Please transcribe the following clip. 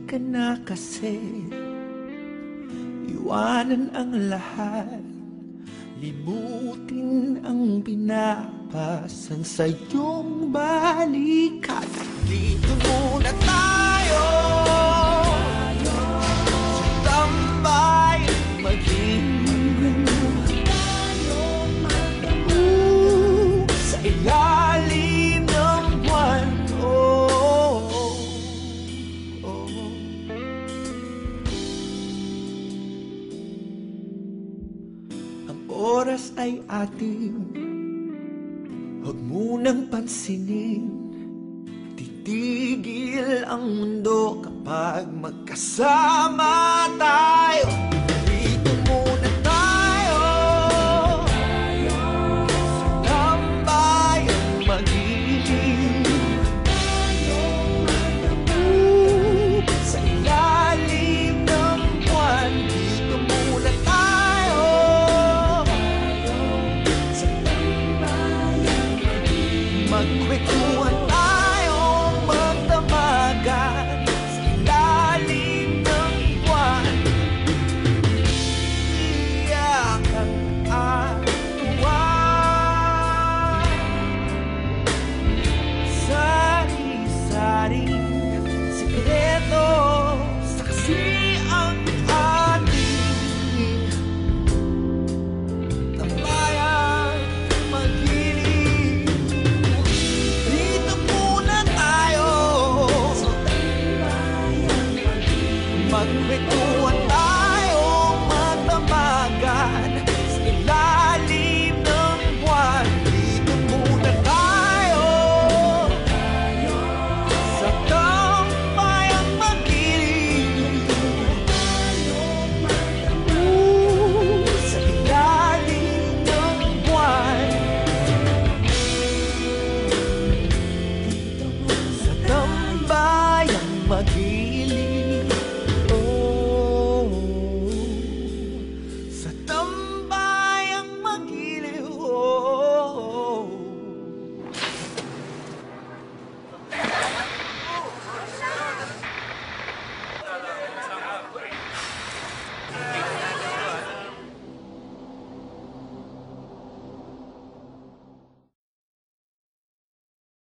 ka na kasi. Iwanan ang lahat, limutin ang pinapasan sa iyong balikat. Dito muna tayo sa tambay mag-inom, sa ilalim ng buwan. Ang oras ay ating huwag munang pansinin. Titigil ang mundo kapag magkasama tayo. Dito muna tayo sa tambayang mag-inom, sa ilalim ng buwan. Dito muna tayo sa tambayang mag-inom, magkwentuhan tayong magdamagan sa ilalim ng buwan. Iyak ang atuan, sari-saring sikreto, saksi ang ating tambayang mag-inom. Dito muna tayo sa tambayang mag-inom, magkwentuhan tayong magdamagan sa ilalim ng buwan. Dito muna tayo sa tambayang mag-inom, sa ilalim ng buwan. Sa tambayang mag-inom.